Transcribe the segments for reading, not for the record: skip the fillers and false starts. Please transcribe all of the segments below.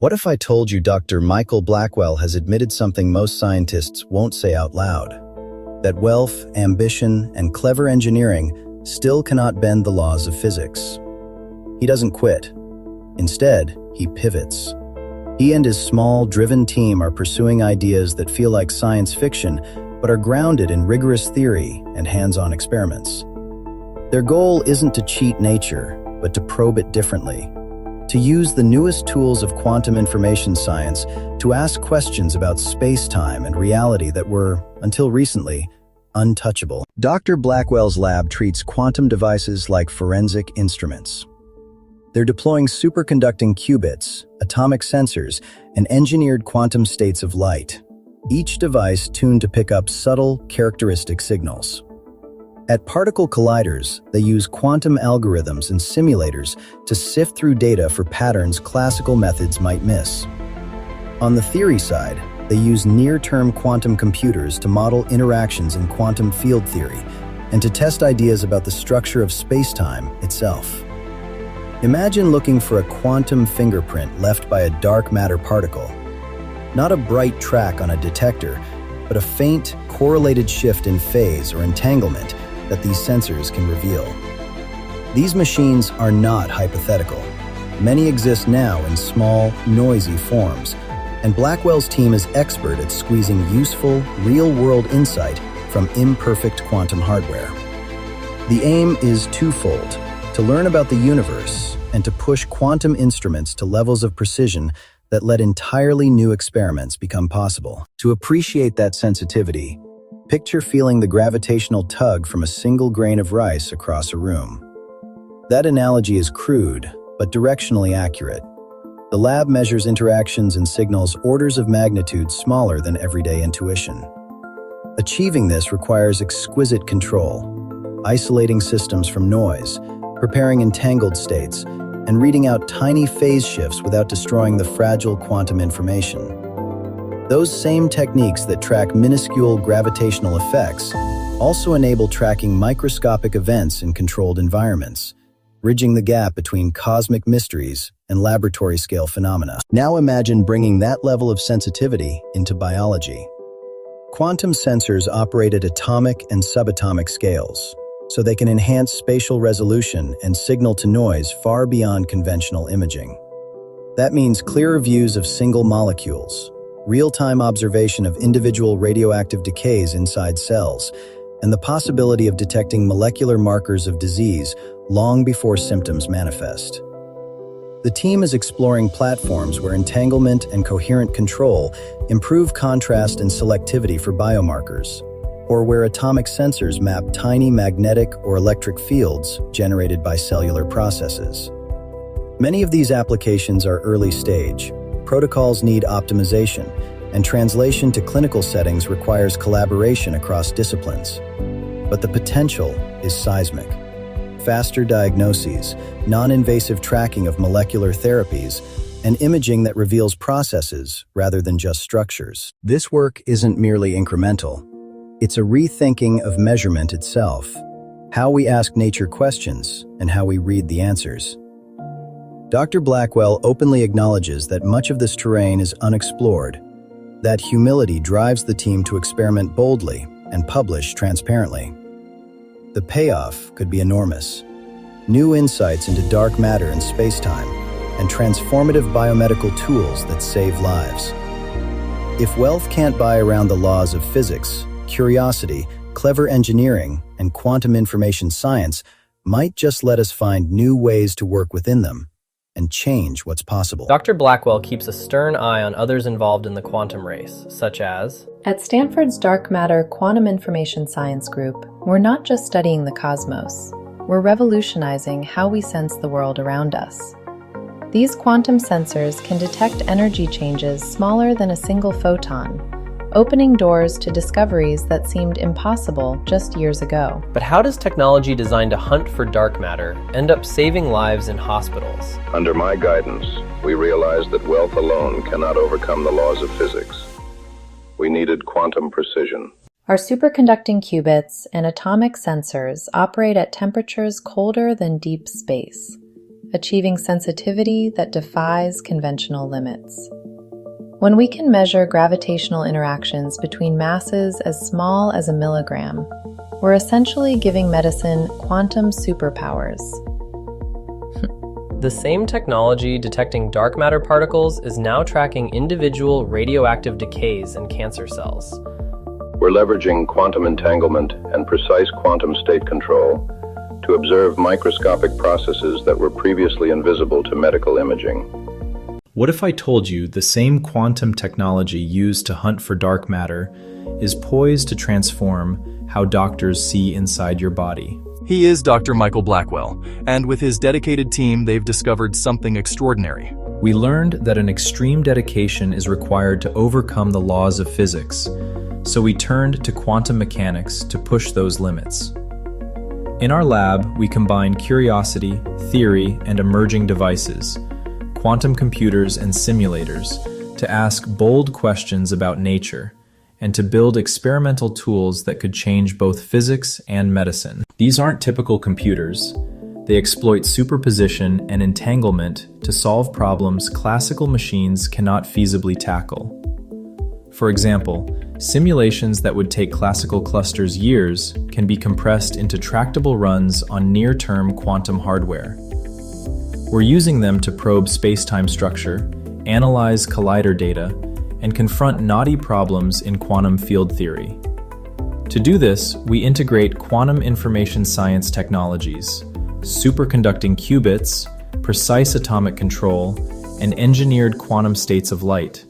What if I told you Dr. Michael Blackwell has admitted something most scientists won't say out loud? That wealth, ambition, and clever engineering still cannot bend the laws of physics. He doesn't quit. Instead, he pivots. He and his small, driven team are pursuing ideas that feel like science fiction, but are grounded in rigorous theory and hands-on experiments. Their goal isn't to cheat nature, but to probe it differently. To use the newest tools of quantum information science to ask questions about space-time and reality that were, until recently, untouchable. Dr. Blackwell's lab treats quantum devices like forensic instruments. They're deploying superconducting qubits, atomic sensors, and engineered quantum states of light, each device tuned to pick up subtle, characteristic signals. At particle colliders, they use quantum algorithms and simulators to sift through data for patterns classical methods might miss. On the theory side, they use near-term quantum computers to model interactions in quantum field theory and to test ideas about the structure of space-time itself. Imagine looking for a quantum fingerprint left by a dark matter particle. Not a bright track on a detector, but a faint, correlated shift in phase or entanglement that these sensors can reveal. These machines are not hypothetical. Many exist now in small, noisy forms, and Blackwell's team is expert at squeezing useful, real-world insight from imperfect quantum hardware. The aim is twofold: to learn about the universe and to push quantum instruments to levels of precision that let entirely new experiments become possible. To appreciate that sensitivity, picture feeling the gravitational tug from a single grain of rice across a room. That analogy is crude, but directionally accurate. The lab measures interactions and signals orders of magnitude smaller than everyday intuition. Achieving this requires exquisite control, isolating systems from noise, preparing entangled states, and reading out tiny phase shifts without destroying the fragile quantum information. Those same techniques that track minuscule gravitational effects also enable tracking microscopic events in controlled environments, bridging the gap between cosmic mysteries and laboratory-scale phenomena. Now imagine bringing that level of sensitivity into biology. Quantum sensors operate at atomic and subatomic scales, so they can enhance spatial resolution and signal-to-noise far beyond conventional imaging. That means clearer views of single molecules, real-time observation of individual radioactive decays inside cells, and the possibility of detecting molecular markers of disease long before symptoms manifest. The team is exploring platforms where entanglement and coherent control improve contrast and selectivity for biomarkers, or where atomic sensors map tiny magnetic or electric fields generated by cellular processes. Many of these applications are early stage. Protocols need optimization, and translation to clinical settings requires collaboration across disciplines. But the potential is seismic. Faster diagnoses, non-invasive tracking of molecular therapies, and imaging that reveals processes rather than just structures. This work isn't merely incremental. It's a rethinking of measurement itself, how we ask nature questions and how we read the answers. Dr. Blackwell openly acknowledges that much of this terrain is unexplored. That humility drives the team to experiment boldly and publish transparently. The payoff could be enormous. New insights into dark matter and space-time, and transformative biomedical tools that save lives. If wealth can't buy around the laws of physics, curiosity, clever engineering, and quantum information science might just let us find new ways to work within them and change what's possible. Dr. Blackwell keeps a stern eye on others involved in the quantum race, such as... At Stanford's Dark Matter Quantum Information Science Group, we're not just studying the cosmos. We're revolutionizing how we sense the world around us. These quantum sensors can detect energy changes smaller than a single photon, opening doors to discoveries that seemed impossible just years ago. But how does technology designed to hunt for dark matter end up saving lives in hospitals? Under my guidance, we realized that wealth alone cannot overcome the laws of physics. We needed quantum precision. Our superconducting qubits and atomic sensors operate at temperatures colder than deep space. achieving sensitivity that defies conventional limits. When we can measure gravitational interactions between masses as small as a milligram, we're essentially giving medicine quantum superpowers. The same technology detecting dark matter particles is now tracking individual radioactive decays in cancer cells. We're leveraging quantum entanglement and precise quantum state control to observe microscopic processes that were previously invisible to medical imaging. What if I told you the same quantum technology used to hunt for dark matter is poised to transform how doctors see inside your body? He is Dr. Michael Blackwell, and with his dedicated team, they've discovered something extraordinary. We learned that an extreme dedication is required to overcome the laws of physics, so we turned to quantum mechanics to push those limits. In our lab, we combined curiosity, theory, and emerging devices, quantum computers and simulators, to ask bold questions about nature, and to build experimental tools that could change both physics and medicine. These aren't typical computers. They exploit superposition and entanglement to solve problems classical machines cannot feasibly tackle. For example, simulations that would take classical clusters years can be compressed into tractable runs on near-term quantum hardware. We're using them to probe spacetime structure, analyze collider data, and confront knotty problems in quantum field theory. To do this, we integrate quantum information science technologies, superconducting qubits, precise atomic control, and engineered quantum states of light,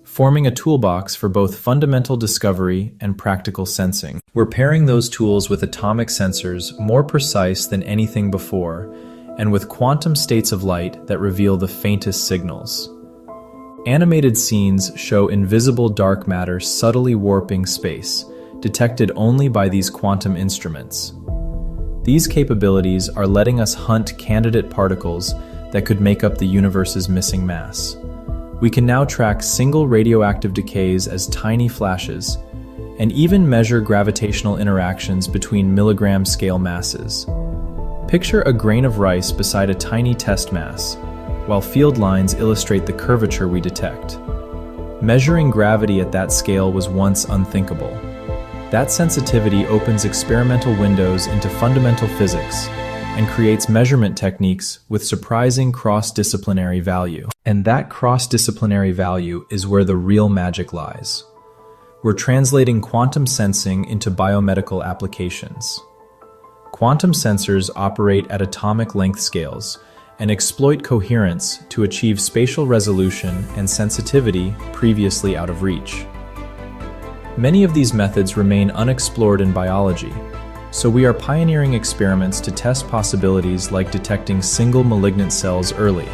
forming a toolbox for both fundamental discovery and practical sensing. We're pairing those tools with atomic sensors more precise than anything before, and with quantum states of light that reveal the faintest signals. Animated scenes show invisible dark matter subtly warping space, detected only by these quantum instruments. These capabilities are letting us hunt candidate particles that could make up the universe's missing mass. We can now track single radioactive decays as tiny flashes, and even measure gravitational interactions between milligram-scale masses. Picture a grain of rice beside a tiny test mass, while field lines illustrate the curvature we detect. Measuring gravity at that scale was once unthinkable. That sensitivity opens experimental windows into fundamental physics and creates measurement techniques with surprising cross-disciplinary value. And that cross-disciplinary value is where the real magic lies. We're translating quantum sensing into biomedical applications. Quantum sensors operate at atomic length scales and exploit coherence to achieve spatial resolution and sensitivity previously out of reach. Many of these methods remain unexplored in biology, so we are pioneering experiments to test possibilities like detecting single malignant cells early,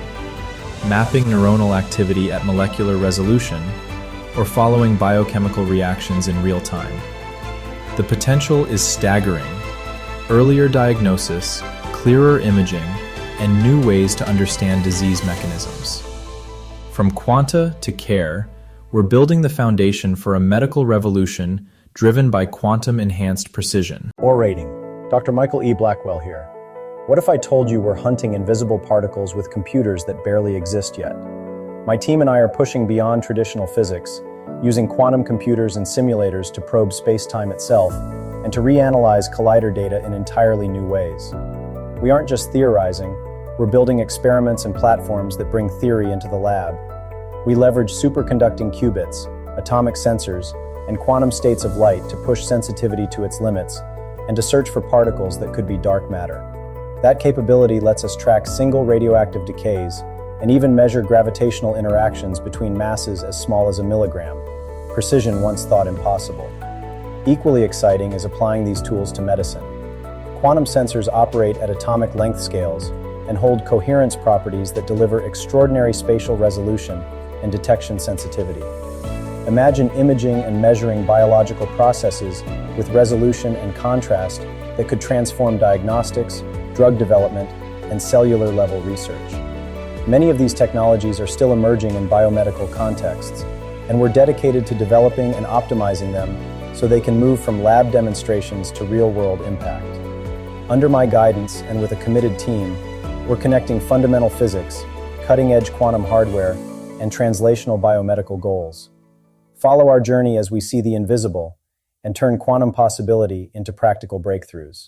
mapping neuronal activity at molecular resolution, or following biochemical reactions in real time. The potential is staggering. Earlier diagnosis, clearer imaging, and new ways to understand disease mechanisms. From quanta to care, we're building the foundation for a medical revolution driven by quantum-enhanced precision. Orating. Dr. Michael E. Blackwell here. What if I told you we're hunting invisible particles with computers that barely exist yet? My team and I are pushing beyond traditional physics, using quantum computers and simulators to probe space-time itself and to reanalyze collider data in entirely new ways. We aren't just theorizing, we're building experiments and platforms that bring theory into the lab. We leverage superconducting qubits, atomic sensors, and quantum states of light to push sensitivity to its limits and to search for particles that could be dark matter. That capability lets us track single radioactive decays and even measure gravitational interactions between masses as small as a milligram, precision once thought impossible. Equally exciting is applying these tools to medicine. Quantum sensors operate at atomic length scales and hold coherence properties that deliver extraordinary spatial resolution and detection sensitivity. Imagine imaging and measuring biological processes with resolution and contrast that could transform diagnostics, drug development, and cellular-level research. Many of these technologies are still emerging in biomedical contexts, and we're dedicated to developing and optimizing them so they can move from lab demonstrations to real-world impact. Under my guidance and with a committed team, We're connecting fundamental physics, cutting-edge quantum hardware, and translational biomedical goals. Follow our journey as we see the invisible and turn quantum possibility into practical breakthroughs.